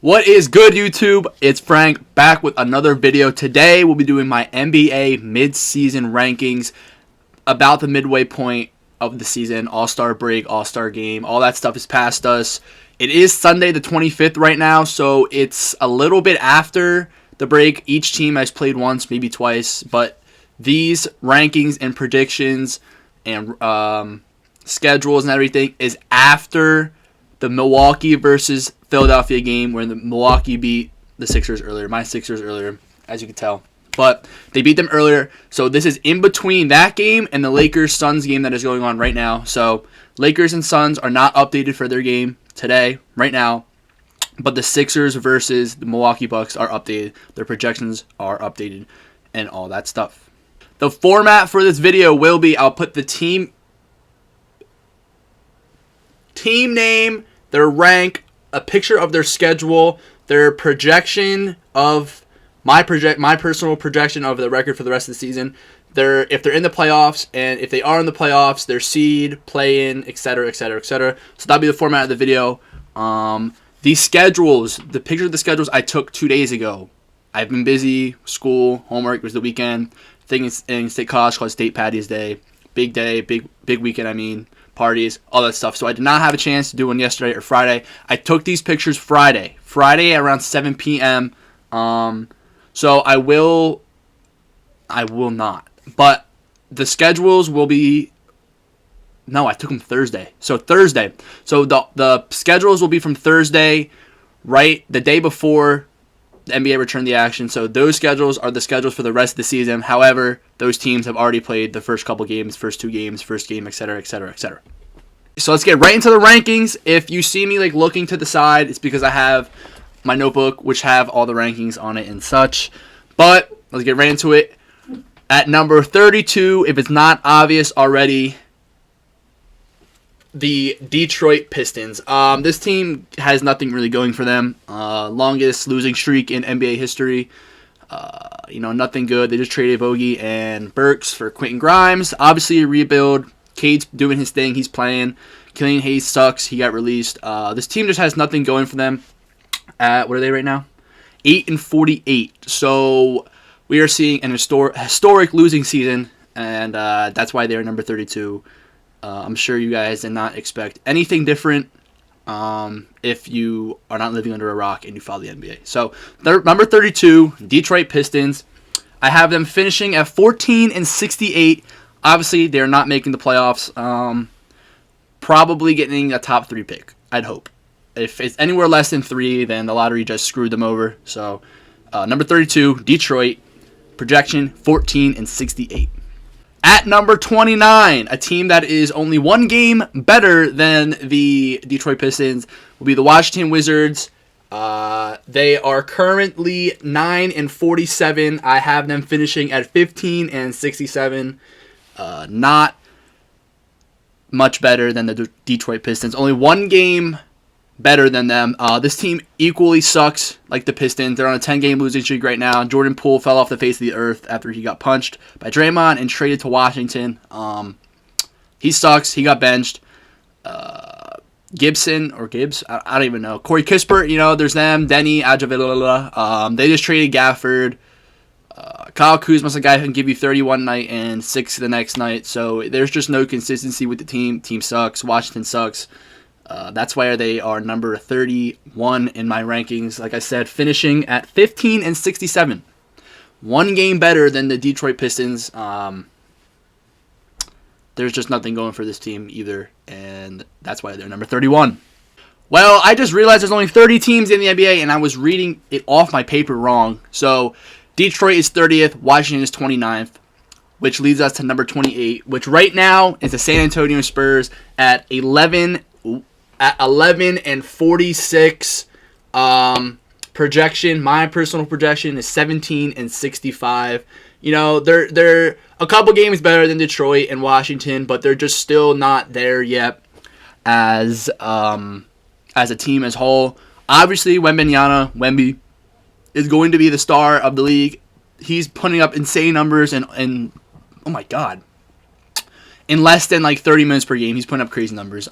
What is good, YouTube? It's Frank back with another video. Today we'll be doing my NBA Midseason Rankings about the midway point of the season. All-Star break, All-Star game, all that stuff is past us. It is Sunday the 25th right now, so it's a little bit after the break. Each team has played once, maybe twice, but these rankings and predictions and schedules and everything is after the Milwaukee versus Philadelphia game where the Milwaukee beat the Sixers earlier. My Sixers earlier, as you can tell. But they beat them earlier. So this is in between that game and the Lakers-Suns game that is going on right now. So Lakers and Suns are not updated for their game today, right now. But the Sixers versus the Milwaukee Bucks are updated. Their projections are updated and all that stuff. The format for this video will be I'll put the team name, their rank, a picture of their schedule, their projection of my personal projection of the record for the rest of the season. If they're in the playoffs, and if they are in the playoffs, their seed, play-in, etc., etc., etc. So that'll be the format of the video. These schedules, the picture of the schedules I took 2 days ago. I've been busy, school, homework. It was the weekend. Thing in State College called State Patty's Day. Big day, big weekend. I mean, parties, all that stuff. So I did not have a chance to do one yesterday or Friday. I took these pictures Friday around 7 p.m. So I will not. But the schedules will be. No, I took them Thursday. So Thursday. So the schedules will be from Thursday, right the day before the NBA returned the action. So those schedules are the schedules for the rest of the season. However, those teams have already played the first couple games, first two games, first game, etc., etc., etc. So let's get right into the rankings. If you see me looking to the side, it's because I have my notebook, which have all the rankings on it and such. But let's get right into it. At number 32, if it's not obvious already, the Detroit Pistons. This team has nothing really going for them. Longest losing streak in NBA history. Nothing good. They just traded Bogey and Burks for Quentin Grimes. Obviously a rebuild. Cade's doing his thing. He's playing. Killian Hayes sucks. He got released. This team just has nothing going for them. What are they right now? 8-48. So we are seeing an historic losing season, and that's why they're number 32. I'm sure you guys did not expect anything different if you are not living under a rock and you follow the NBA. So number 32, Detroit Pistons. I have them finishing at 14-68. Obviously, they're not making the playoffs. Probably getting a top 3 pick, I'd hope. If it's anywhere less than 3, then the lottery just screwed them over. So number 32, Detroit. Projection 14-68. At number 29, a team that is only one game better than the Detroit Pistons will be the Washington Wizards. They are currently 9-47. I have them finishing at 15-67. Not much better than the Detroit Pistons. Only one game better than them. This team equally sucks like the Pistons. They're on a 10-game losing streak right now. Jordan Poole fell off the face of the earth after he got punched by Draymond and traded to Washington. He sucks. He got benched. Gibson or Gibbs, I don't even know. Corey Kispert, there's them. Denny, Adjavilala. They just traded Gafford. Kyle Kuzma's a guy who can give you 30 one night and 6 the next night. So there's just no consistency with the team. Team sucks. Washington sucks. That's why they are number 31 in my rankings. Like I said, finishing at 15-67. One game better than the Detroit Pistons. There's just nothing going for this team either, and that's why they're number 31. Well, I just realized there's only 30 teams in the NBA, and I was reading it off my paper wrong. So Detroit is 30th, Washington is 29th, which leads us to number 28, which right now is the San Antonio Spurs at 11-46. Projection, my personal projection is 17-65. They're a couple games better than Detroit and Washington, but they're just still not there yet as a team as whole. Obviously, Wemby is going to be the star of the league. He's putting up insane numbers and oh my god, in less than 30 minutes per game, he's putting up crazy numbers.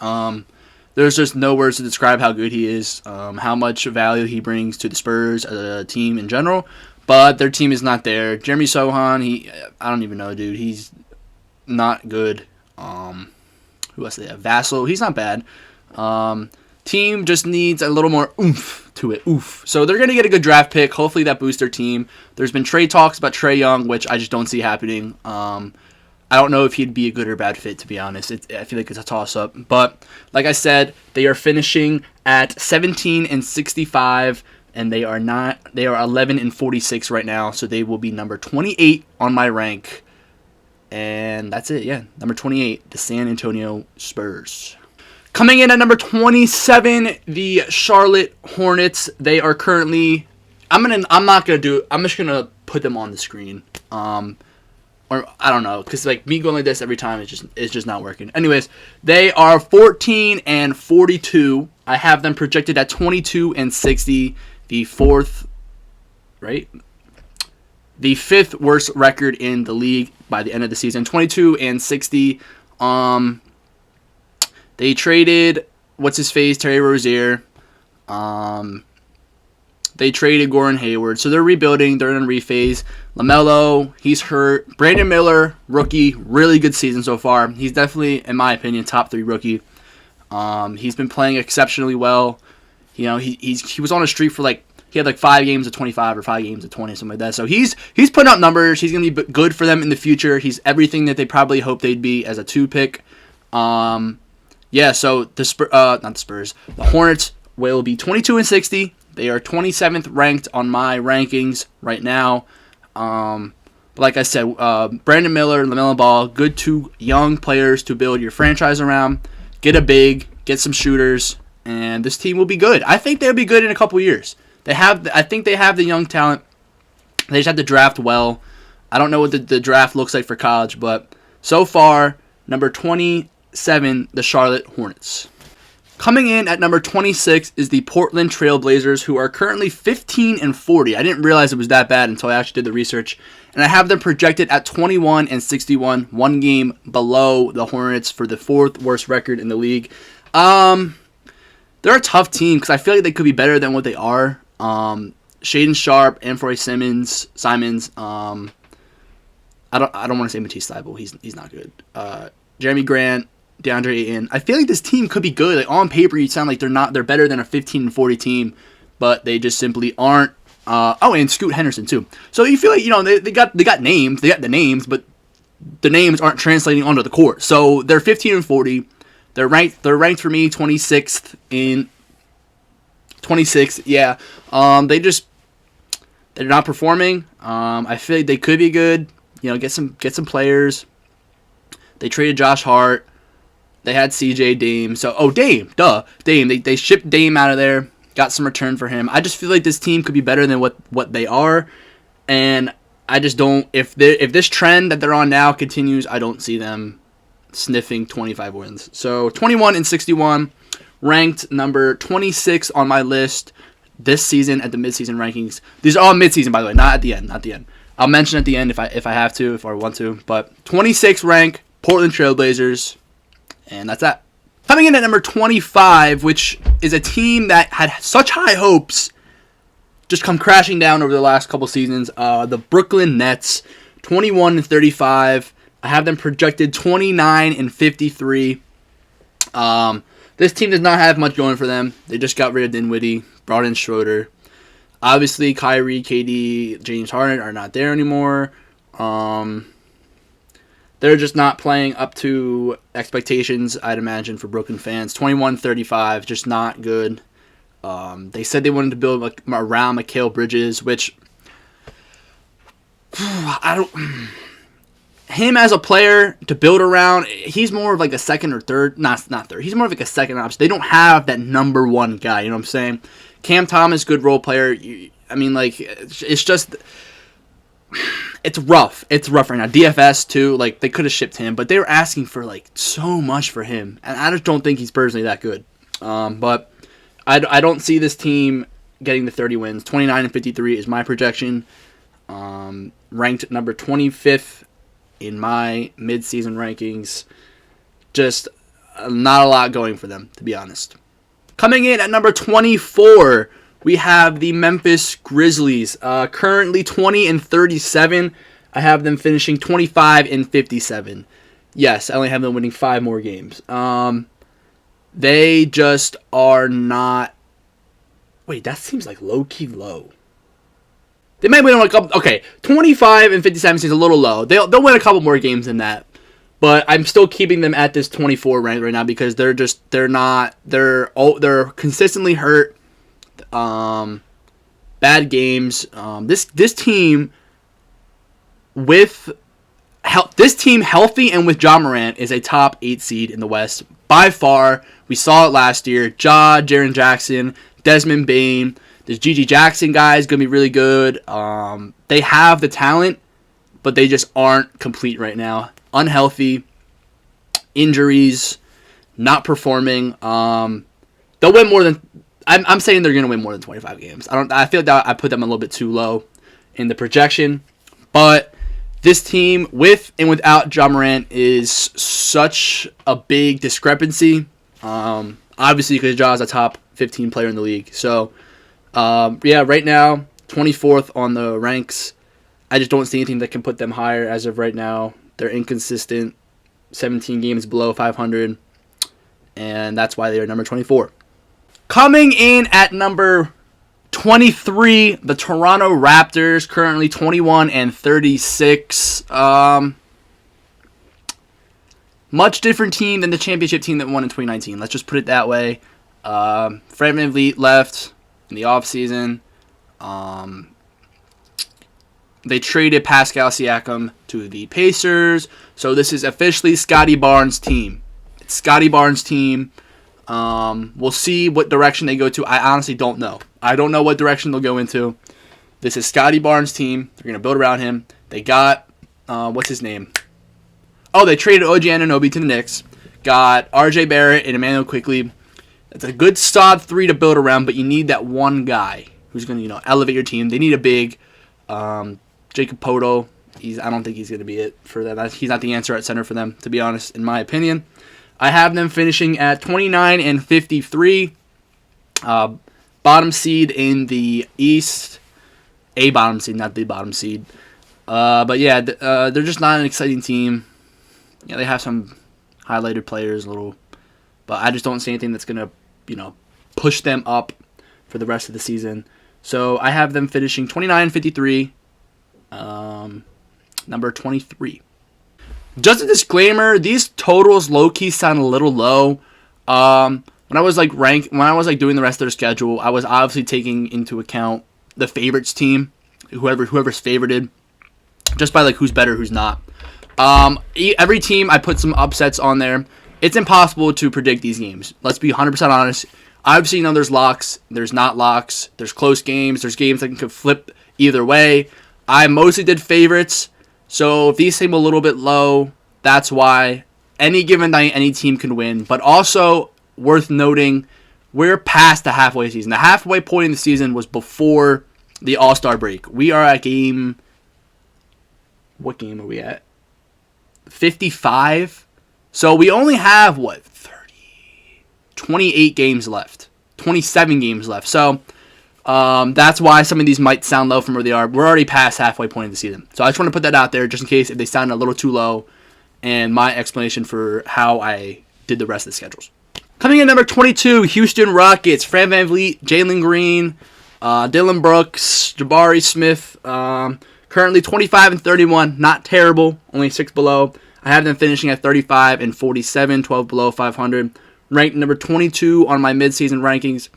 there's just no words to describe how good he is, how much value he brings to the Spurs as a team in general. But their team is not there. Jeremy Sohan, I don't even know, dude. He's not good. Who else they have? Vassell, he's not bad. Team just needs a little more oomph to it. Oof. So they're going to get a good draft pick. Hopefully that boosts their team. There's been trade talks about Trae Young, which I just don't see happening. I don't know if he'd be a good or bad fit, to be honest. I feel like it's a toss-up. But like I said, they are finishing at 17-65, and they are 11-46 right now. So they will be number 28 on my rank. And that's it, yeah. Number 28, the San Antonio Spurs. Coming in at number 27, the Charlotte Hornets. They are currently, I'm just gonna put them on the screen. Or I don't know, because like me going like this every time it's just not working. Anyways, they are 14-42. I have them projected at 22-60, the fifth worst record in the league by the end of the season. 22-60. They traded Terry Rozier. They traded Gordon Hayward, so they're rebuilding. They're in a rephase. LaMelo, he's hurt. Brandon Miller, rookie, really good season so far. He's definitely, in my opinion, top 3 rookie. He's been playing exceptionally well. You know, he was on a streak for he had 5 games of 25 or 5 games of 20, something like that. So he's putting up numbers. He's gonna be good for them in the future. He's everything that they probably hoped they'd be as a 2 pick. Yeah, so the Hornets will be 22-60. They are 27th ranked on my rankings right now. But like I said, Brandon Miller, LaMelo Ball, good 2 young players to build your franchise around. Get a big, get some shooters, and this team will be good. I think they'll be good in a couple years. I think they have the young talent. They just have to draft well. I don't know what the draft looks like for college, but so far, number 27, the Charlotte Hornets. Coming in at number 26 is the Portland Trail Blazers, who are currently 15-40. I didn't realize it was that bad until I actually did the research. And I have them projected at 21-61, 1 game below the Hornets for the 4th worst record in the league. They're a tough team because I feel like they could be better than what they are. Shaden Sharp, Anthony Simons. I don't want to say Matisse Thybulle. He's not good. Jeremy Grant, DeAndre Ayton. I feel like this team could be good. Like on paper, you sound like they're better than a 15-40 team, but they just simply aren't. And Scoot Henderson too. So you feel like they got names. They got the names, but the names aren't translating onto the court. So they're 15-40. They're ranked for me 26th in 26th. Yeah. They're not performing. I feel like they could be good. Get some players. They traded Josh Hart. They had CJ Dame. So, Dame. They shipped Dame out of there. Got some return for him. I just feel like this team could be better than what they are. And I just don't. If this trend that they're on now continues, I don't see them sniffing 25 wins. So, 21-61. Ranked number 26 on my list this season at the midseason rankings. These are all midseason, by the way, not at the end. I'll mention at the end if I have to, if I want to. But 26 rank, Portland Trail Blazers. And that's that. Coming in at number 25, which is a team that had such high hopes, just come crashing down over the last couple seasons. The Brooklyn Nets, 21-35. I have them projected 29-53. This team does not have much going for them. They just got rid of Dinwiddie, brought in Schroeder. Obviously, Kyrie, KD, James Harden are not there anymore. They're just not playing up to expectations, I'd imagine, for Brooklyn fans. 21-35, just not good. They said they wanted to build around Mikal Bridges, which him as a player to build around, he's more of like a second or third, not third. He's more of like a second option. They don't have that number 1 guy. You know what I'm saying? Cam Thomas, good role player. It's just. It's rough. It's rough right now. DFS too. They could have shipped him, but they were asking for so much for him, and I just don't think he's personally that good. But I don't see this team getting the 30 wins. 29-53 is my projection. Ranked number 25th in my mid-season rankings. Just not a lot going for them, to be honest. Coming in at number 24, we have the Memphis Grizzlies. Currently 20-37. I have them finishing 25-57. Yes, I only have them winning 5 more games. They just are not. Wait, that seems like low-key low. They might win a couple. Okay, 25-57 seems a little low. They'll win a couple more games than that. But I'm still keeping them at this 24 rank right now because they're consistently hurt. Bad games. This team healthy and with Ja Morant is a top 8 seed in the West by far. We saw it last year. Ja, Jaren Jackson, Desmond Bane. This Gigi Jackson guy is going to be really good. They have the talent, but they just aren't complete right now. Unhealthy, injuries, not performing. They'll win more than. I'm saying they're going to win more than 25 games. I feel like I put them a little bit too low in the projection, but this team with and without Ja Morant is such a big discrepancy. Obviously, because Ja is a top 15 player in the league. So, right now, 24th on the ranks. I just don't see anything that can put them higher as of right now. They're inconsistent, 17 games below 500, and that's why they are number 24. Coming in at number 23, the Toronto Raptors, currently 21-36. Much different team than the championship team that won in 2019. Let's just put it that way. Fred VanVleet left in the offseason. They traded Pascal Siakam to the Pacers. So this is officially Scotty Barnes' team. It's Scotty Barnes' team. We'll see what direction they go to. I honestly don't know. I don't know what direction they'll go into. This is Scotty Barnes' team. They're going to build around him. They got, what's his name? Oh, they traded OG Anunoby to the Knicks. Got RJ Barrett and Emmanuel Quickley. It's a good solid 3 to build around, but you need that one guy who's going to, elevate your team. They need a big. Jacob Poto. I don't think he's going to be it for them. He's not the answer at center for them, to be honest, in my opinion. I have them finishing at 29-53. Bottom seed in the East. A bottom seed, not the bottom seed. But yeah, they're just not an exciting team. Yeah, they have some highlighted players a little, but I just don't see anything that's going to, push them up for the rest of the season. So I have them finishing 29-53. Number 23. Just a disclaimer, these totals low-key sound a little low. When I was doing the rest of their schedule, I was obviously taking into account the favorites team, whoever's favorited, just by who's better, who's not. Every team, I put some upsets on there. It's impossible to predict these games. Let's be 100% honest. Obviously, there's locks, there's not locks, there's close games, there's games that can flip either way. I mostly did favorites, so if these seem a little bit low, that's why. Any given night, any team can win. But also, worth noting, we're past the halfway season. The halfway point in the season was before the All-Star break. We are at game... What game are we at? 55? So we only have, 28 games left. 27 games left. So... that's why some of these might sound low from where they are. We're already past halfway point of the season. So I just want to put that out there just in case if they sound a little too low and my explanation for how I did the rest of the schedules. Coming in number 22, Houston Rockets. Fred VanVleet, Jalen Green, Dylan Brooks, Jabari Smith. Currently 25-31. Not terrible. Only 6 below. I have them finishing at 35-47. 12 below 500. Ranked number 22 on my midseason rankings.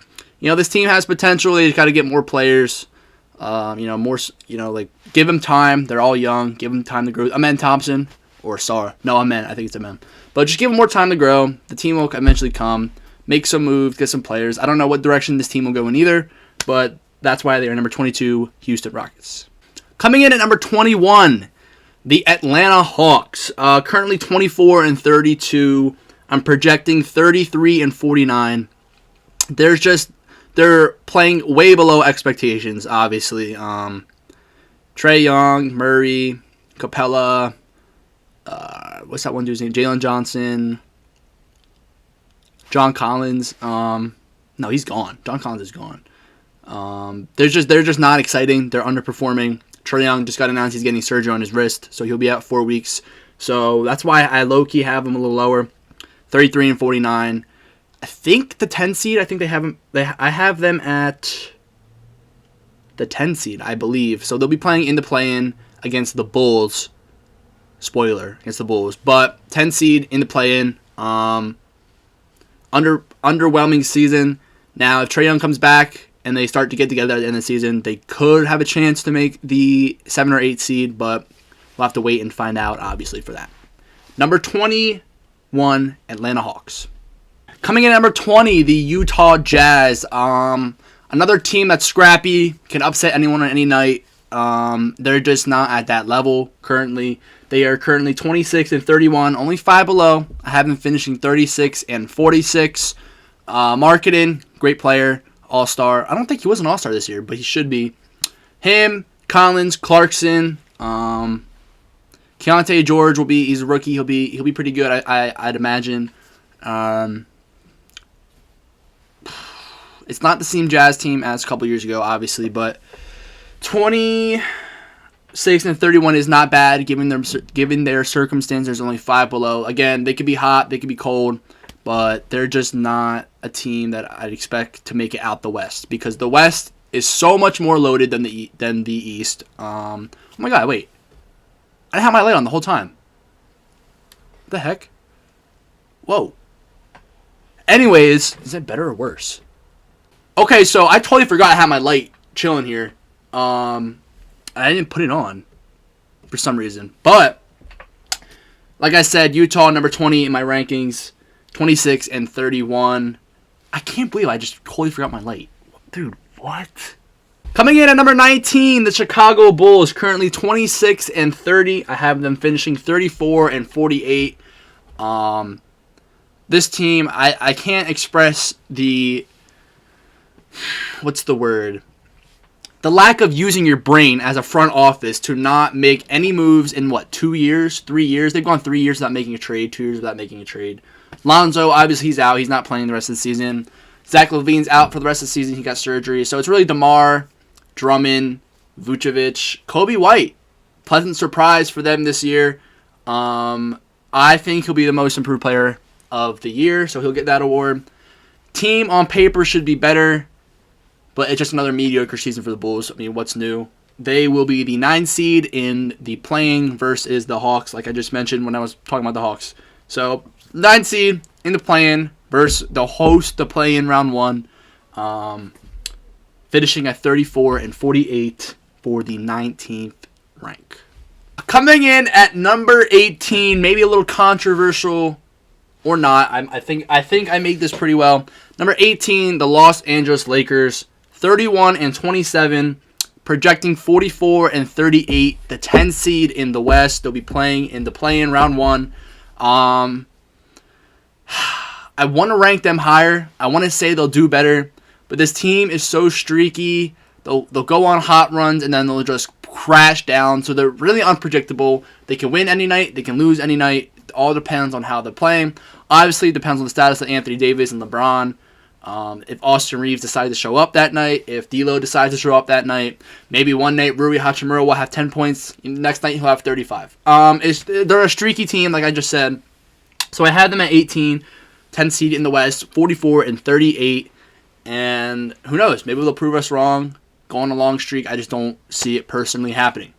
This team has potential. They just got to get more players. Give them time. They're all young. Give them time to grow. Amen Thompson or Sar. No, Amen. I think it's Amen. But just give them more time to grow. The team will eventually come. Make some moves. Get some players. I don't know what direction this team will go in either, but that's why they are number 22, Houston Rockets. Coming in at number 21, the Atlanta Hawks. Currently 24-32. I'm projecting 33-49. They're playing way below expectations, obviously. Trae Young, Murray, Capella, what's that one dude's name? Jalen Johnson. John Collins. No, he's gone. John Collins is gone. They're just not exciting. They're underperforming. Trae Young just got announced he's getting surgery on his wrist, so he'll be out 4 weeks. So that's why I low-key have them a little lower, 33 and 49. I think the 10 seed. I think I have them at the 10 seed, I believe. So they'll be playing in the play-in against the Bulls. Spoiler, against the Bulls, but 10 seed in the play-in. Underwhelming season. Now, if Trae Young comes back and they start to get together at the end of the season, they could have a chance to make the 7 or 8 seed, but we'll have to wait and find out, obviously, for that. Number 21, Atlanta Hawks. Coming in at number 20, the Utah Jazz. Another team that's scrappy, can upset anyone on any night. They're just not at that level currently. They are currently 26 and 31, only 5 below. I have them finishing 36 and 46. Marketing, great player, all-star. I don't think he was an all-star this year, but he should be. Him, Collins, Clarkson, Keontae George he's a rookie. He'll be pretty good. I'd imagine. It's not the same Jazz team as a couple years ago, obviously, but 26 and 31 is not bad given their circumstances. There's only 5 below. Again, they could be hot, they could be cold, but they're just not a team that I'd expect to make it out the West, because the West is so much more loaded than the East. Oh my God, wait. I didn't have my light on the whole time. What the heck? Whoa. Anyways, is it better or worse? Okay, so I totally forgot I had my light chilling here. I didn't put it on for some reason. But, like I said, Utah, number 20 in my rankings, 26 and 31. I can't believe I just totally forgot my light. Dude, what? Coming in at number 19, the Chicago Bulls, currently 26 and 30. I have them finishing 34 and 48. This team, I can't express the... What's the word? The lack of using your brain as a front office to not make any moves in, 2 years, 3 years? They've gone 3 years without making a trade, 2 years without making a trade. Lonzo, obviously, he's out. He's not playing the rest of the season. Zach LaVine's out for the rest of the season. He got surgery. So it's really DeMar, Drummond, Vucevic, Kobe White. Pleasant surprise for them this year. I think he'll be the most improved player of the year, so he'll get that award. Team on paper should be better, but it's just another mediocre season for the Bulls. I mean, what's new? They will be the 9 seed in the playing versus the Hawks, like I just mentioned when I was talking about the Hawks. So, 9 seed in the play-in versus the host, the play-in round 1, finishing at 34 and 48 for the 19th rank. Coming in at number 18, maybe a little controversial or not. I think I make this pretty well. Number 18, the Los Angeles Lakers, 31 and 27, projecting 44 and 38, the 10 seed in the West. They'll be playing in the play-in round 1. I want to rank them higher. I want to say they'll do better, but this team is so streaky. They'll go on hot runs and then they'll just crash down. So they're really unpredictable. They can win any night. They can lose any night. It all depends on how they're playing. Obviously, it depends on the status of Anthony Davis and LeBron. If Austin Reeves decides to show up that night, if D'Lo decides to show up that night, maybe one night Rui Hachimura will have 10 points. Next night he'll have 35. They're a streaky team, like I just said. So I had them at 18, 10 seed in the West, 44 and 38. And who knows? Maybe they'll prove us wrong. Go on a long streak. I just don't see it personally happening.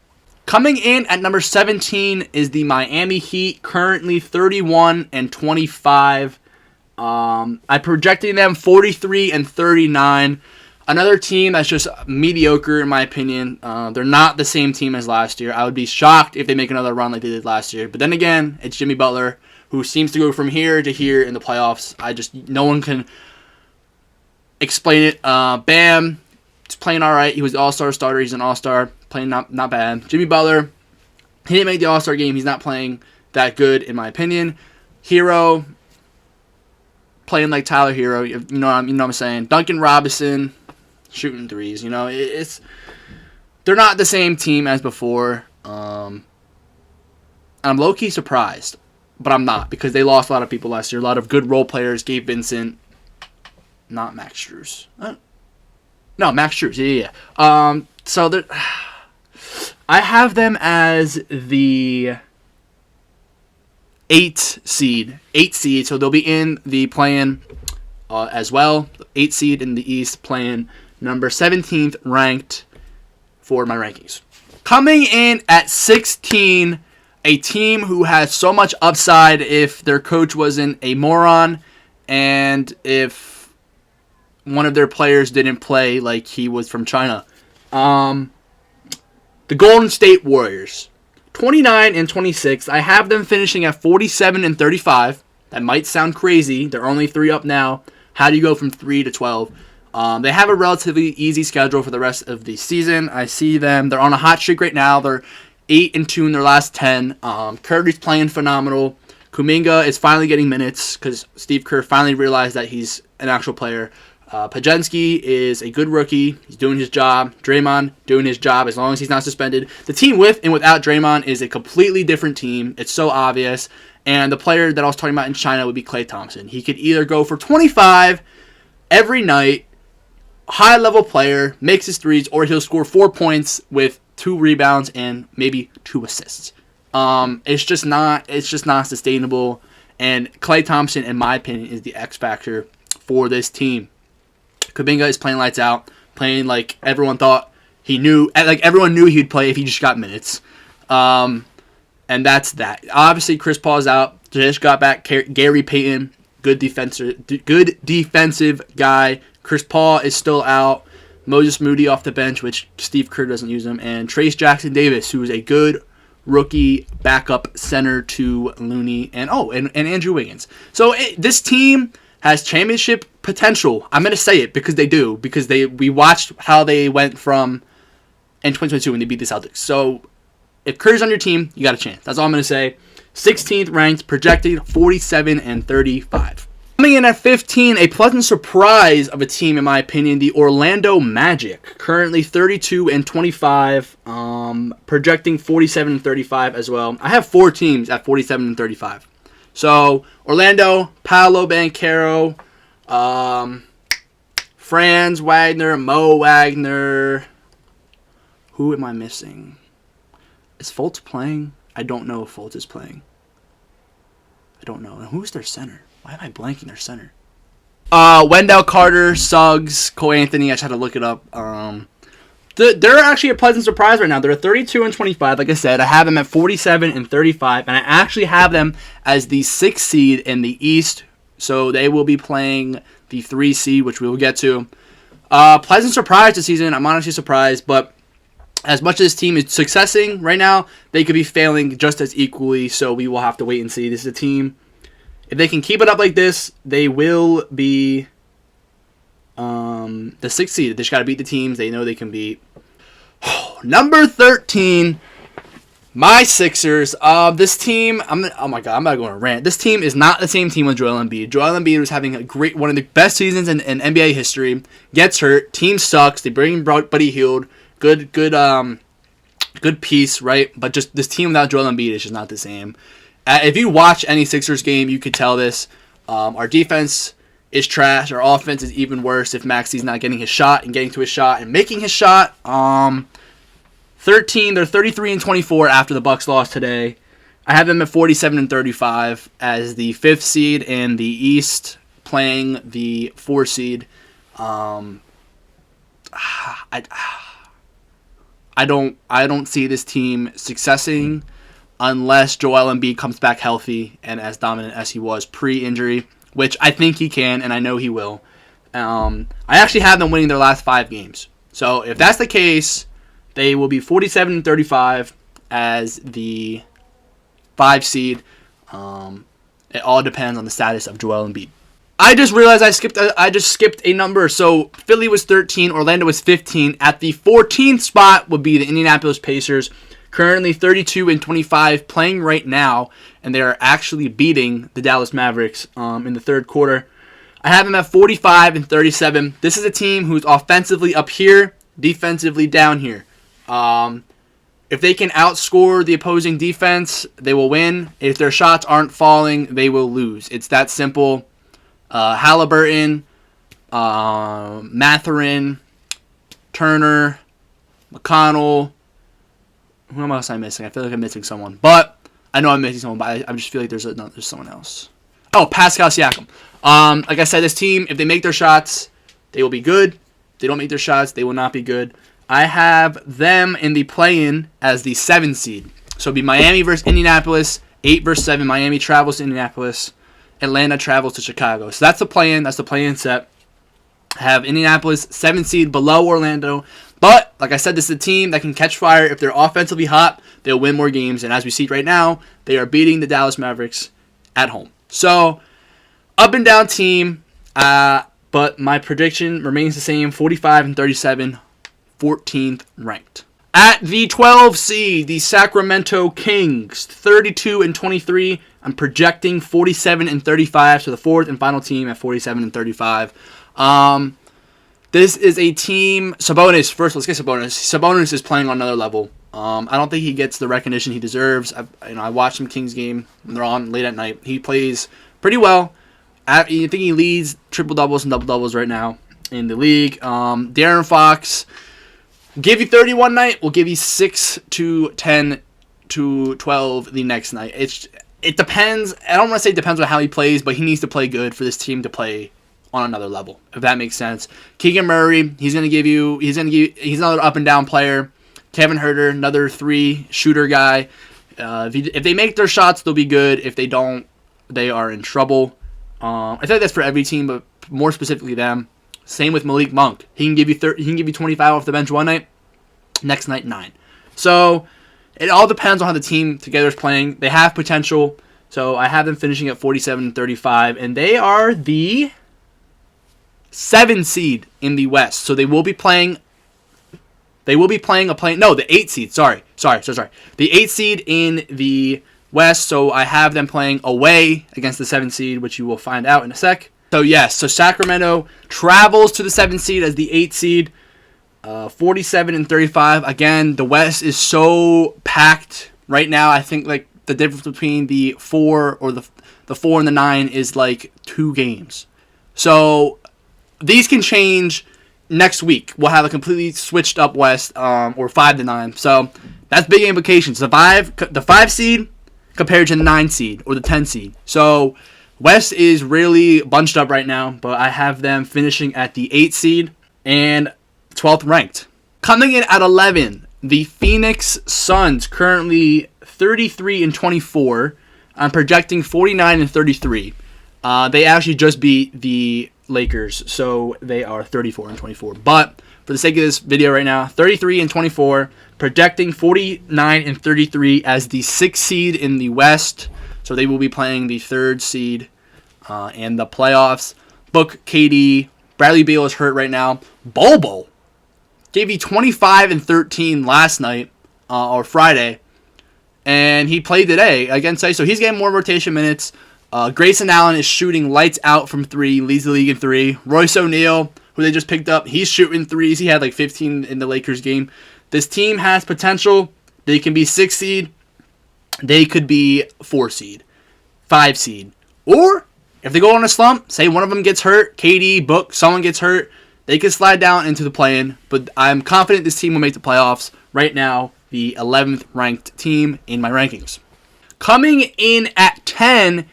Coming in at number 17 is the Miami Heat, currently 31 and 25. I projected them 43 and 39. Another team that's just mediocre in my opinion. They're not the same team as last year. I would be shocked if they make another run like they did last year. But then again, it's Jimmy Butler, who seems to go from here to here in the playoffs. No one can explain it. Bam, he's playing all right. He was the all-star starter. He's an all-star, playing not bad. Jimmy Butler, he didn't make the all-star game. He's not playing that good in my opinion. Hero, playing like Tyler Hero. You know what I'm saying. Duncan Robinson, shooting threes. They're not the same team as before. I'm low-key surprised but I'm not because they lost a lot of people last year. A lot of good role players. Gabe Vincent, not Max Strus. No, Max Strus. Yeah. So I have them as the 8 seed. So they'll be in the play-in as well. 8 seed in the East, playing number 17th ranked for my rankings. Coming in at 16, a team who has so much upside if their coach wasn't a moron and if one of their players didn't play like he was from China. The Golden State Warriors. 29 and 26. I have them finishing at 47 and 35. That might sound crazy. They're only 3 up now. How do you go from 3 to 12? They have a relatively easy schedule for the rest of the season. I see them. They're on a hot streak right now. They're 8-2 in their last 10. Curry's playing phenomenal. Kuminga is finally getting minutes because Steve Kerr finally realized that he's an actual player. Pajensky is a good rookie. He's doing his job. Draymond doing his job as long as he's not suspended. The team with and without Draymond is a completely different team. It's so obvious. And the player that I was talking about in China would be Klay Thompson. He could either go for 25 every night, high-level player, makes his threes, or he'll score 4 points with 2 rebounds and maybe 2 assists. It's just not sustainable. And Klay Thompson, in my opinion, is the X factor for this team. Kuminga is playing lights out, playing like everyone thought he knew. Like everyone knew he'd play if he just got minutes. And that's that. Obviously, Chris Paul's out. Just got back Gary Payton, good defensive guy. Chris Paul is still out. Moses Moody off the bench, which Steve Kerr doesn't use him. And Trace Jackson Davis, who is a good rookie backup center to Looney. And Andrew Wiggins. So this team has championship potential. I'm going to say it because they do. Because we watched how they went from in 2022 when they beat the Celtics. So if Curry's on your team, you got a chance. That's all I'm going to say. 16th ranked, projected 47 and 35. Coming in at 15, a pleasant surprise of a team, in my opinion, the Orlando Magic. Currently 32 and 25, projecting 47 and 35 as well. I have 4 teams at 47 and 35. So, Orlando, Paolo Banchero, Franz Wagner, Mo Wagner. Who am I missing? Is Fultz playing? I don't know if Fultz is playing. I don't know. And who's their center? Why am I blanking their center? Wendell Carter, Suggs, Cole Anthony. I just had to look it up. They're actually a pleasant surprise right now. They're 32 and 25. Like I said, I have them at 47 and 35, and I actually have them as the 6th seed in the East. So they will be playing the 3 seed, which we will get to. Pleasant surprise this season. I'm honestly surprised, but as much as this team is successing right now, they could be failing just as equally. So we will have to wait and see. This is a team. If they can keep it up like this, they will be the 6th seed. They just got to beat the teams they know they can beat. Number 13, my Sixers. This team, oh my God, I'm about to go on a rant. This team is not the same team with Joel Embiid. Joel Embiid was having one of the best seasons in NBA history. Gets hurt, team sucks. They bring in Buddy Hield, good piece, right? But just this team without Joel Embiid is just not the same. If you watch any Sixers game, you could tell this. Our defense is trash. Our offense is even worse if Maxi's not getting his shot and getting to his shot and making his shot. 13, they're 33 and 24 after the Bucks lost today. I have them at 47 and 35 as the 5th seed in the East, playing the 4 seed. I don't see this team successing unless Joel Embiid comes back healthy and as dominant as he was pre-injury, which I think he can, and I know he will. I actually have them winning their last 5 games. So if that's the case, they will be 47 and 35 as the 5 seed. It all depends on the status of Joel Embiid. I just realized I just skipped a number. So Philly was 13, Orlando was 15. At the 14th spot would be the Indianapolis Pacers. Currently 32 and 25, playing right now, and they are actually beating the Dallas Mavericks in the third quarter. I have them at 45 and 37. This is a team who's offensively up here, defensively down here. If they can outscore the opposing defense, they will win. If their shots aren't falling, they will lose. It's that simple. Halliburton, Mathurin, Turner, McConnell. Who else am I missing? I feel like I'm missing someone. But I know I'm missing someone, but I just feel like there's someone else. Oh, Pascal Siakam. Like I said, this team, if they make their shots, they will be good. If they don't make their shots, they will not be good. I have them in the play-in as the 7 seed. So it'll be Miami versus Indianapolis, 8 versus 7. Miami travels to Indianapolis. Atlanta travels to Chicago. So that's the play-in. That's the play-in set. I have Indianapolis, 7 seed below Orlando. But, like I said, this is a team that can catch fire. If they're offensively hot, they'll win more games. And as we see right now, they are beating the Dallas Mavericks at home. So, up and down team. But my prediction remains the same, 45-37. 14th ranked. At the 12 seed, the Sacramento Kings, 32-23. I'm projecting 47-35, so the fourth and final team at 47-35. This is a team. Sabonis. First, let's get Sabonis. Sabonis is playing on another level. I don't think he gets the recognition he deserves. I watched some Kings game when they're on late at night. He plays pretty well. I think he leads triple doubles and double doubles right now in the league. De'Aaron Fox. Give you 30 one night, we'll give you 6 to 10 to 12 the next night. It depends. I don't want to say it depends on how he plays, but he needs to play good for this team to play on another level, if that makes sense. Keegan Murray, he's another up and down player. Kevin Huerter, another 3 shooter guy. If they make their shots, they'll be good. If they don't, they are in trouble. I think that's for every team, but more specifically them. Same with Malik Monk. He can give you 25 off the bench one night, next night 9. So it all depends on how the team together is playing. They have potential. So I have them finishing at 47-35, and they are the 7 seed in the West. So they will be playing. The 8 seed. Sorry. The 8 seed in the West. So I have them playing away against the 7 seed, which you will find out in a sec. So yes, Sacramento travels to the 7th seed as the 8th seed, 47-35. Again, the West is so packed right now. I think like the difference between the 4 or the 4 and the 9 is like 2 games. So these can change next week. We'll have a completely switched up West, or 5 to 9. So that's big implications. The 5 seed compared to the 9 seed or the 10 seed. So West is really bunched up right now, but I have them finishing at the 8th seed and 12th ranked. Coming in at 11, the Phoenix Suns, currently 33-24. I'm projecting 49-33. They actually just beat the Lakers, so they are 34-24. But for the sake of this video right now, 33-24, projecting 49-33 as the 6th seed in the West. So they will be playing the 3rd seed in the playoffs. Book, KD, Bradley Beal is hurt right now. Bobo gave you 25-13 last night or Friday, and he played today against Ice. So he's getting more rotation minutes. Grayson Allen is shooting lights out from 3, leads the league in 3. Royce O'Neal, who they just picked up, he's shooting 3s. He had like 15 in the Lakers game. This team has potential. They can be 6 seed. They could be 4 seed, 5 seed. Or, if they go on a slump, say one of them gets hurt, KD, Book, someone gets hurt, they could slide down into the play-in. But I'm confident this team will make the playoffs. Right now, the 11th ranked team in my rankings. Coming in at 10,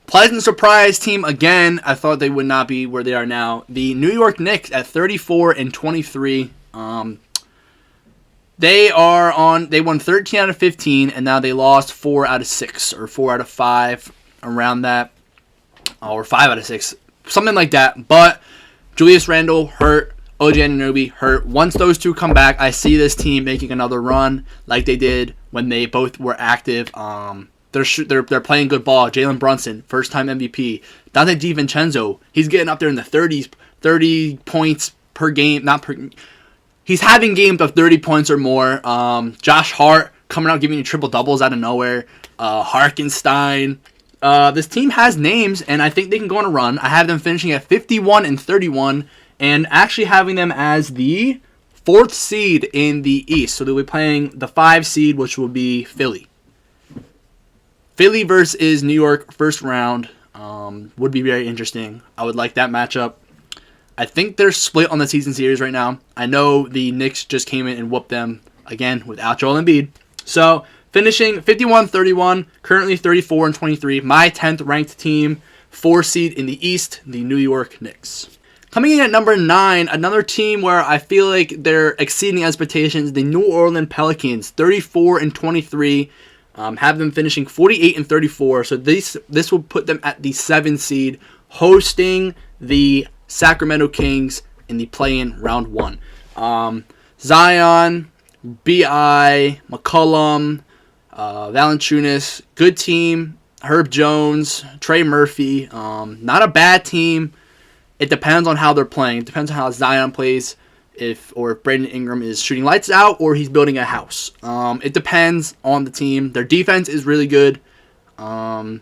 pleasant surprise team again. I thought they would not be where they are now. The New York Knicks at 34-23. They won 13 out of 15, and now they lost 4 out of 6, or 4 out of 5, around that, or 5 out of 6, something like that. But Julius Randle hurt, OG Anunoby hurt. Once those two come back, I see this team making another run like they did when they both were active. They're playing good ball. Jalen Brunson, first-time MVP. Dante DiVincenzo, he's getting up there in the 30s, 30 points per game, not per. He's having games of 30 points or more. Josh Hart coming out giving you triple doubles out of nowhere. Harkenstein. This team has names, and I think they can go on a run. I have them finishing at 51-31, and actually having them as the 4th seed in the East. So they'll be playing the 5 seed, which will be Philly. Philly versus New York, first round. Would be very interesting. I would like that matchup. I think they're split on the season series right now. I know the Knicks just came in and whooped them again without Joel Embiid. So finishing 51-31, currently 34-23. My 10th ranked team, 4 seed in the East, the New York Knicks. Coming in at number 9, another team where I feel like they're exceeding expectations, the New Orleans Pelicans, 34-23. Have them finishing 48-34. So this will put them at the 7th seed, hosting the Sacramento Kings in the play-in round 1. Zion, B.I., McCollum, Valanciunas, good team. Herb Jones, Trey Murphy, not a bad team. It depends on how they're playing. It depends on how Zion plays, if Brandon Ingram is shooting lights out or he's building a house. It depends on the team. Their defense is really good. It's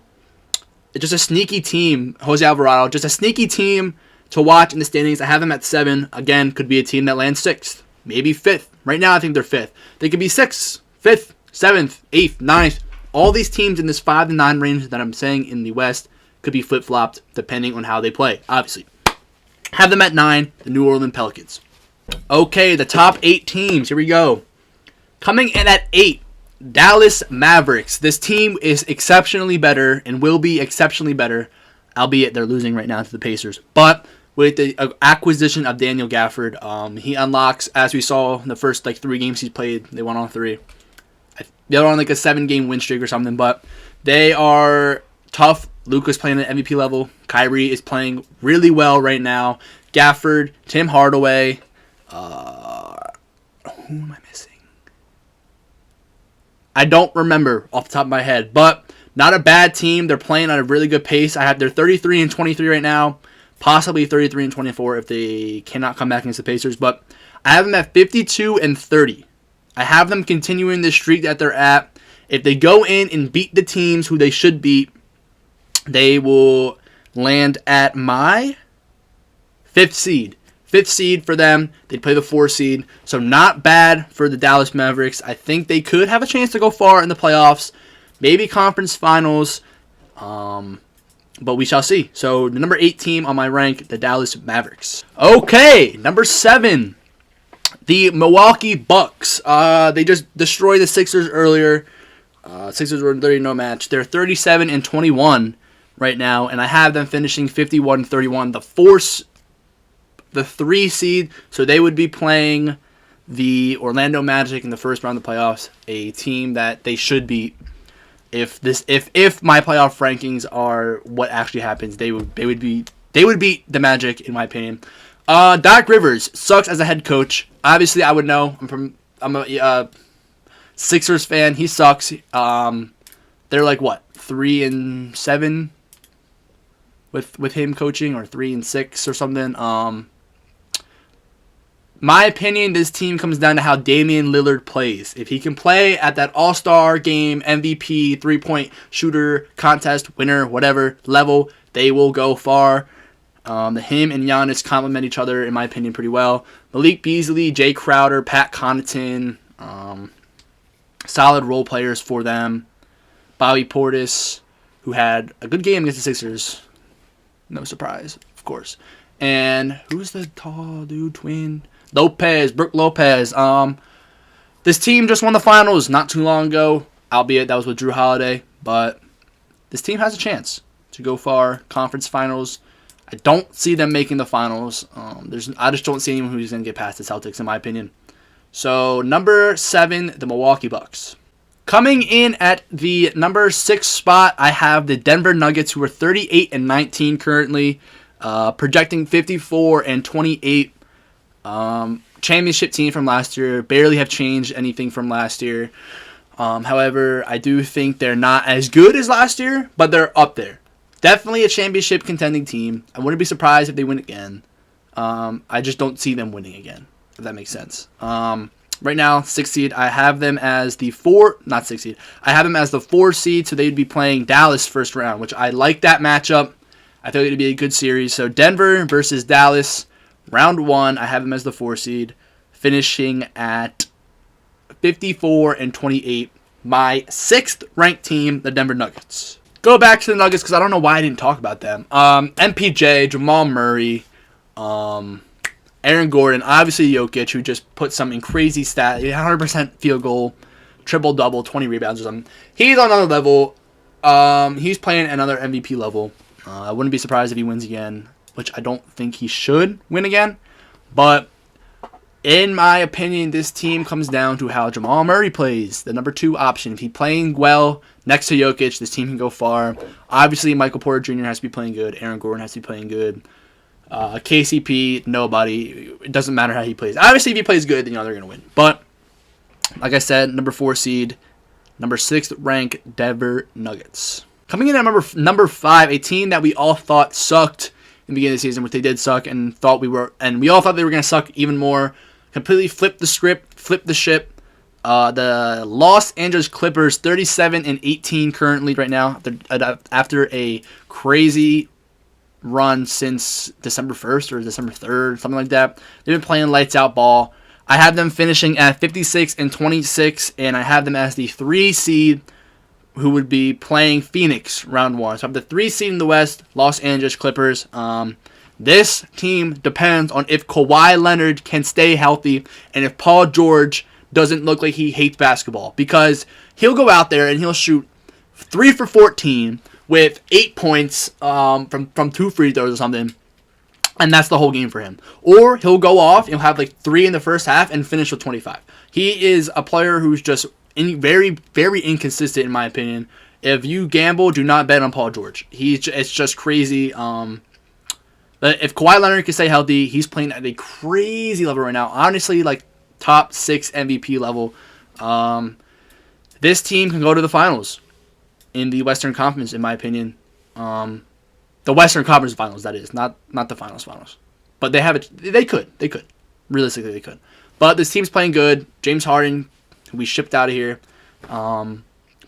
just a sneaky team. Jose Alvarado, just a sneaky team to watch in the standings. I have them at 7. Again, could be a team that lands 6th, maybe 5th. Right now, I think they're 5th. They could be 6th, 5th, 7th, 8th, 9th. All these teams in this 5 to 9 range that I'm saying in the West could be flip-flopped depending on how they play, obviously. Have them at 9, the New Orleans Pelicans. Okay, the top 8 teams. Here we go. Coming in at 8, Dallas Mavericks. This team is exceptionally better and will be exceptionally better, albeit they're losing right now to the Pacers. But with the acquisition of Daniel Gafford, he unlocks, as we saw in the first 3 games he's played, they won all 3. They're on a 7-game win streak or something, but they are tough. Luka's playing at MVP level. Kyrie is playing really well right now. Gafford, Tim Hardaway. Who am I missing? I don't remember off the top of my head, but not a bad team. They're playing at a really good pace. I have their 33-23 right now, possibly 33-24 if they cannot come back against the Pacers, but I have them at 52-30. I have them continuing the streak that they're at. If they go in and beat the teams who they should beat, they will land at my 5th seed. 5th seed for them. They play the 4 seed. So not bad for the Dallas Mavericks. I think they could have a chance to go far in the playoffs. Maybe conference finals. But we shall see. So the number 8 team on my rank, the Dallas Mavericks. Okay, number 7. The Milwaukee Bucks. They just destroyed the Sixers earlier. Sixers were literally no match. They're 37-21 right now, and I have them finishing 51-31. The 3 seed, so they would be playing the Orlando Magic in the first round of the playoffs, a team that they should beat. If my playoff rankings are what actually happens, they would beat the Magic in my opinion. Doc Rivers sucks as a head coach. Obviously, I would know. I'm a Sixers fan. He sucks. They're 3-7 with him coaching, or 3-6 or something. My opinion, this team comes down to how Damian Lillard plays. If he can play at that All-Star game, MVP, 3-point shooter, contest winner, whatever level, they will go far. Him and Giannis complement each other, in my opinion, pretty well. Malik Beasley, Jay Crowder, Pat Connaughton, solid role players for them. Bobby Portis, who had a good game against the Sixers. No surprise, of course. And who's the tall dude, twin? Brook Lopez. This team just won the finals not too long ago, albeit that was with Drew Holiday. But this team has a chance to go far. Conference finals. I don't see them making the finals. I just don't see anyone who's going to get past the Celtics, in my opinion. So, number 7, the Milwaukee Bucks. Coming in at the number 6 spot, I have the Denver Nuggets, who are 38-19 currently, projecting 54-28. Championship team from last year, barely have changed anything from last year. However, I do think they're not as good as last year, but they're up there. Definitely a championship contending team. I wouldn't be surprised if they win again. I just don't see them winning again, if that makes sense. Right now, 6 seed. I have them as the 4, not 6 seed. I have them as the 4 seed, so they'd be playing Dallas first round, which I like that matchup. I thought it'd be a good series. So Denver versus Dallas, round 1. I have them as the 4 seed. finishing at 54-28. My 6th ranked team, the Denver Nuggets. Go back to the Nuggets because I don't know why I didn't talk about them. MPJ, Jamal Murray, Aaron Gordon, obviously Jokic, who just put some crazy stat, 100% field goal, triple-double, 20 rebounds or something. He's on another level. He's playing another MVP level. I wouldn't be surprised if he wins again, which I don't think he should win again. But in my opinion, this team comes down to how Jamal Murray plays, the number 2 option. If he's playing well next to Jokic, this team can go far. Obviously, Michael Porter Jr. has to be playing good. Aaron Gordon has to be playing good. KCP, nobody. It doesn't matter how he plays. Obviously, if he plays good, then they're going to win. But, like I said, number 4 seed, number 6th ranked Denver Nuggets. Coming in at number 5, a team that we all thought sucked in the beginning of the season, which they did suck, and we all thought they were going to suck even more. Completely flipped the script, flipped the ship. The Los Angeles Clippers, 37-18 currently right now, after a crazy run since December 1st or December 3rd, something like that. They've been playing lights out ball. I have them finishing at 56-26, and I have them as the 3 seed who would be playing Phoenix round 1. So I have the 3 seed in the West, Los Angeles Clippers. This team depends on if Kawhi Leonard can stay healthy and if Paul George doesn't look like he hates basketball. Because he'll go out there and he'll shoot 3 for 14 with 8 points from 2 free throws or something. And that's the whole game for him. Or he'll go off, he'll have like 3 in the first half and finish with 25. He is a player who's just very, very inconsistent in my opinion. If you gamble, do not bet on Paul George. It's just crazy. But if Kawhi Leonard can stay healthy, he's playing at a crazy level right now. Honestly, like top 6 MVP level. This team can go to the finals in the Western Conference, in my opinion. The Western Conference Finals, that is, not the finals. But they have it. They could. Realistically, they could. But this team's playing good. James Harden, who we shipped out of here,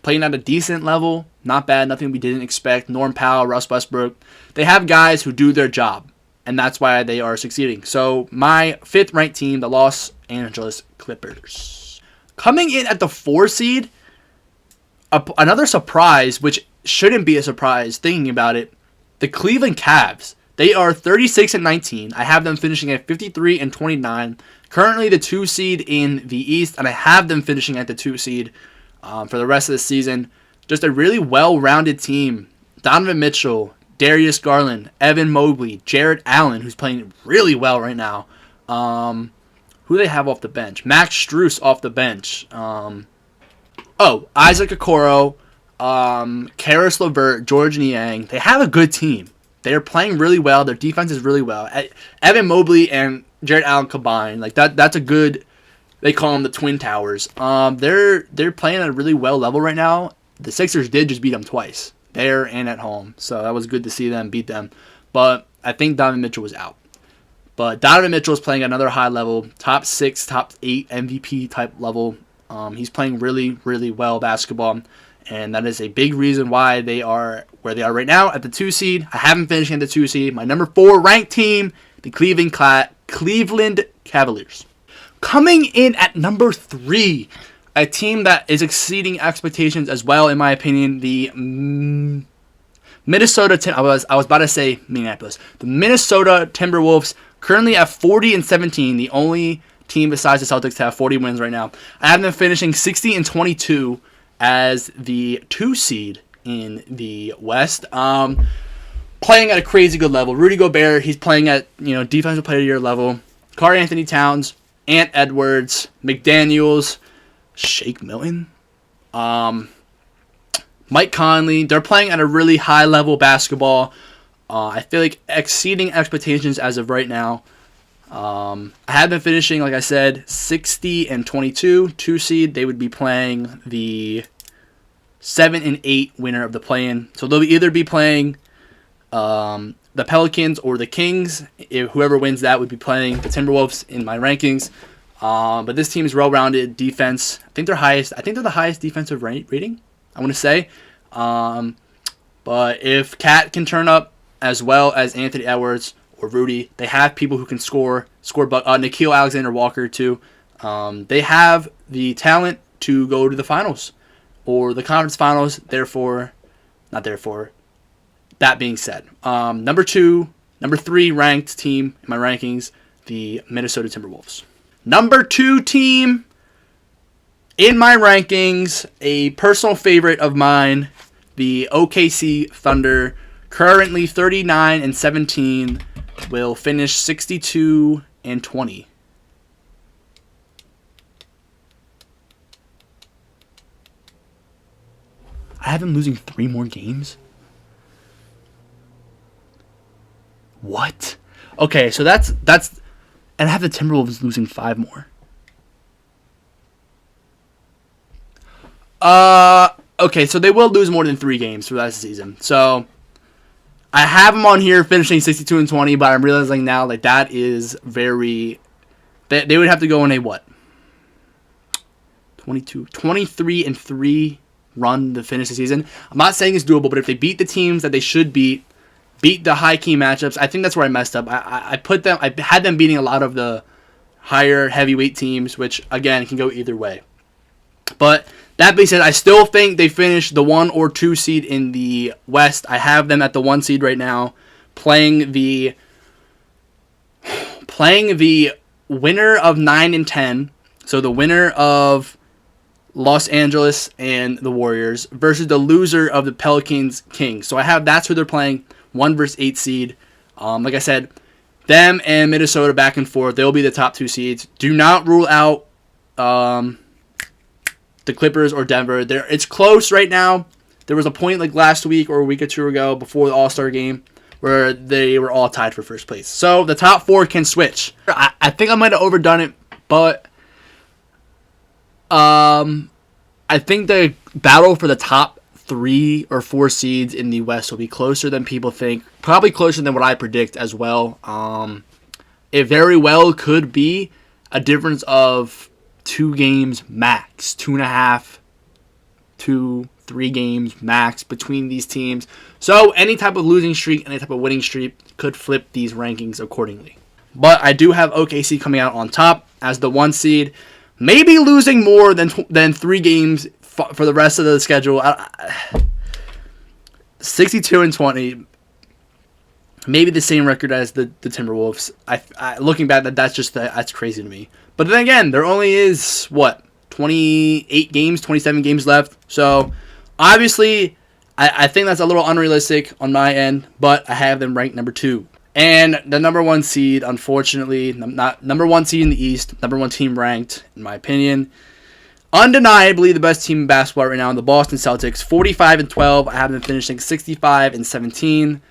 playing at a decent level. Not bad. Nothing we didn't expect. Norm Powell, Russ Westbrook. They have guys who do their job, and that's why they are succeeding. So my 5th ranked team, the Los Angeles Clippers. Coming in at the 4 seed, another surprise, which shouldn't be a surprise thinking about it, the Cleveland Cavs. They are 36-19. I have them finishing at 53-29. Currently the 2 seed in the East, and I have them finishing at the 2 seed for the rest of the season. Just a really well-rounded team. Donovan Mitchell, Darius Garland, Evan Mobley, Jared Allen, who's playing really well right now. Who do they have off the bench? Max Strus off the bench. Isaac Okoro, Karis LeVert, George Niang. They have a good team. They're playing really well. Their defense is really well. Evan Mobley and Jared Allen combined, like that's a good. They call them the Twin Towers. They're playing at a really well level right now. The Sixers did just beat them twice, there and at home. So that was good to see them beat them. But I think Donovan Mitchell was out. But Donovan Mitchell is playing at another high level, top 6, top 8 MVP type level. He's playing really, really well basketball. And that is a big reason why they are where they are right now at the 2 seed. I haven't finished at the 2 seed. My number 4 ranked team, the Cleveland Cavaliers. Coming in at number 3, a team that is exceeding expectations as well, in my opinion, the Minnesota. I was about to say Minneapolis. The Minnesota Timberwolves, currently at 40-17, the only team besides the Celtics to have 40 wins right now. I have them finishing 60-22 as the 2 seed in the West. Playing at a crazy good level. Rudy Gobert, he's playing at defensive player of the year level. Karl Anthony Towns, Ant Edwards, McDaniels, Shake Milton, Mike Conley. They're playing at a really high level basketball. I feel like exceeding expectations as of right now. I have been finishing, like I said, 60-22, 2 seed. They would be playing the 7-8 winner of the play-in. So they'll either be playing the Pelicans or the Kings. Whoever wins that would be playing the Timberwolves in my rankings. But this team is well-rounded defense. I think they're the highest defensive rating, I want to say. But if Cat can turn up as well as Anthony Edwards or Rudy. They have people who can score. Nickeil Alexander-Walker too. They have the talent to go to the finals or the conference finals. That being said, number 3 ranked team in my rankings, the Minnesota Timberwolves. Number 2 team in my rankings, a personal favorite of mine, the OKC Thunder, currently 39-17, will finish 62-20. I have them losing 3 more games? What? Okay, so that's and I have the Timberwolves losing 5 more. Okay, so they will lose more than 3 games for the rest of the season. So I have them on here finishing 62-20, but I'm realizing now like that is very. They would have to go in a what? 23-3 run to finish the season. I'm not saying it's doable, but if they beat the teams that they should beat the high key matchups, I think that's where I messed up. I had them beating a lot of the higher heavyweight teams, which again can go either way. But that being said, I still think they finish the 1 or 2 seed in the West. I have them at the 1 seed right now, playing the winner of 9 and 10. So the winner of Los Angeles and the Warriors versus the loser of the Pelicans Kings. So that's who they're playing, 1 versus 8 seed. Like I said, them and Minnesota back and forth. They'll be the top 2 seeds. Do not rule out the Clippers or Denver. It's close right now. There was a point like last week or a week or 2 ago before the All-Star game where they were all tied for first place. So the top 4 can switch. I think I might have overdone it, but I think the battle for the top 3 or 4 seeds in the West will be closer than people think. Probably closer than what I predict as well. It very well could be a difference of 2 games max, 2.5, 2-3 games max between these teams. So any type of losing streak, any type of winning streak could flip these rankings accordingly. But I do have OKC coming out on top as the 1 seed, maybe losing more than 3 games for the rest of the schedule. 62-20, maybe the same record as the Timberwolves. Looking back, that's crazy to me. But then again, there only is, 28 games, 27 games left. So, obviously, I think that's a little unrealistic on my end, but I have them ranked number 2. And the number 1 seed, unfortunately, not number 1 seed in the East, number 1 team ranked, in my opinion. Undeniably the best team in basketball right now, the Boston Celtics, 45-12. I have them finishing 65-17.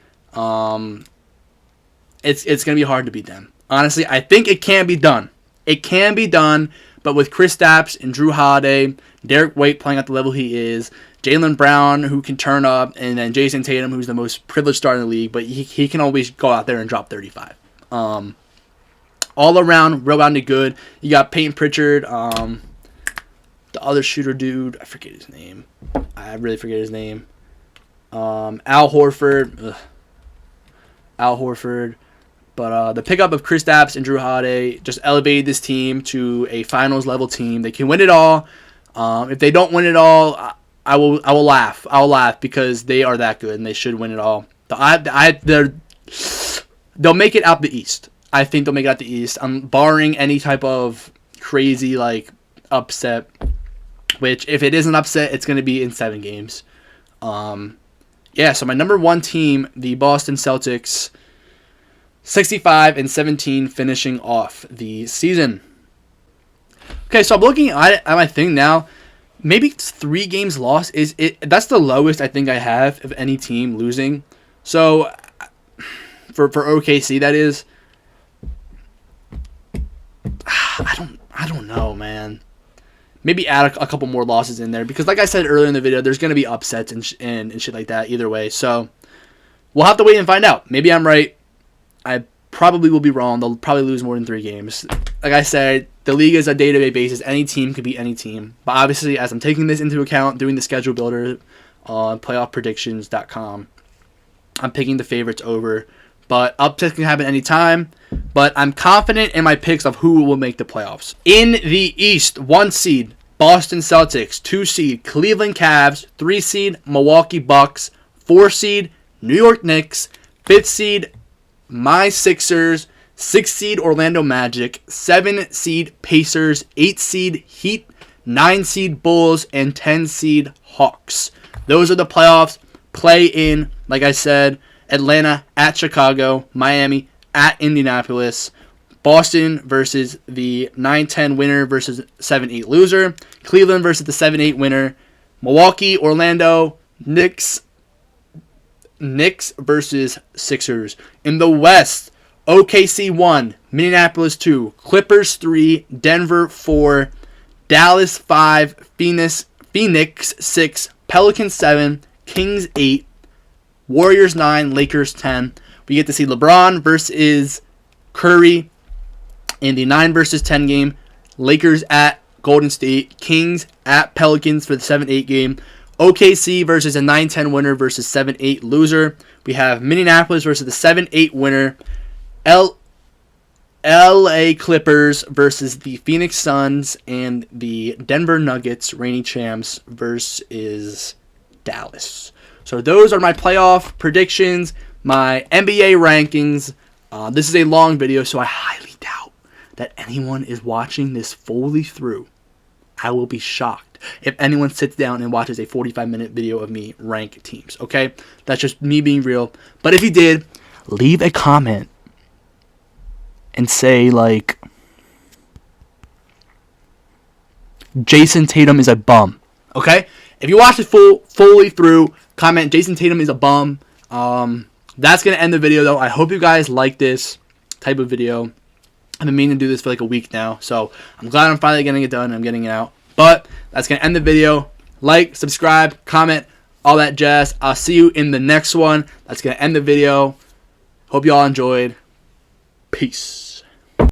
It's going to be hard to beat them. Honestly, I think it can be done. It can be done, but with Chris Stapps and Drew Holiday, Derek White playing at the level he is, Jaylen Brown, who can turn up, and then Jason Tatum, who's the most privileged star in the league, but he can always go out there and drop 35. All around, real-rounded good. You got Peyton Pritchard, the other shooter dude, I forget his name. I really forget his name. Al Horford. But the pickup of Chris Stapps and Drew Holiday just elevated this team to a finals-level team. They can win it all. If they don't win it all, I will laugh. I will laugh because they are that good and they should win it all. They'll make it out the East. I think they'll make it out the East. Barring any type of crazy upset, which if it is an upset, it's going to be in 7 games. So my number 1 team, the Boston Celtics, 65-17, finishing off the season. Okay, so I'm looking at my thing now. Maybe 3 games lost. That's the lowest I think I have of any team losing. So for OKC, that is. I don't know, man. Maybe add a couple more losses in there because, like I said earlier in the video, there's going to be upsets and shit like that either way. So we'll have to wait and find out. Maybe I'm right. I probably will be wrong. They'll probably lose more than 3 games. Like I said, the league is a day-to-day basis. Any team could beat any team. But obviously, as I'm taking this into account, doing the schedule builder on playoffpredictions.com, I'm picking the favorites over but upsets can happen anytime. But I'm confident in my picks of who will make the playoffs. In the East, 1 seed, Boston Celtics. 2 seed, Cleveland Cavs. 3 seed, Milwaukee Bucks. 4 seed, New York Knicks. 5th seed, my Sixers. 6 seed, Orlando Magic. 7 seed, Pacers. 8 seed, Heat. 9 seed, Bulls. And 10 seed, Hawks. Those are the playoffs. Play in, like I said, Atlanta at Chicago. Miami at Indianapolis. Boston versus the 9-10 winner versus 7-8 loser. Cleveland versus the 7-8 winner. Milwaukee, Orlando, Knicks versus Sixers. In the West, OKC 1, Minneapolis 2, Clippers 3, Denver 4, Dallas 5, Phoenix 6, Pelicans 7, Kings 8, Warriors 9, Lakers 10. We get to see LeBron versus Curry in the 9 versus 10 game. Lakers at Golden State. Kings at Pelicans for the 7-8 game. OKC versus a 9-10 winner versus 7-8 loser. We have Minneapolis versus the 7-8 winner. LA Clippers versus the Phoenix Suns. And the Denver Nuggets, reigning champs, versus Dallas. So those are my playoff predictions, my NBA rankings. This is a long video, so I highly doubt that anyone is watching this fully through. I will be shocked if anyone sits down and watches a 45-minute video of me rank teams, okay? That's just me being real. But if you did, leave a comment and say, like, Jason Tatum is a bum, okay? If you watch it fully through, comment Jason Tatum is a bum. That's going to end the video, though. I hope you guys like this type of video. I've been meaning to do this for like a week now, so I'm glad I'm finally getting it done. I'm getting it out. But that's going to end the video. Like, subscribe, comment, all that jazz. I'll see you in the next one. That's going to end the video. Hope you all enjoyed. Peace.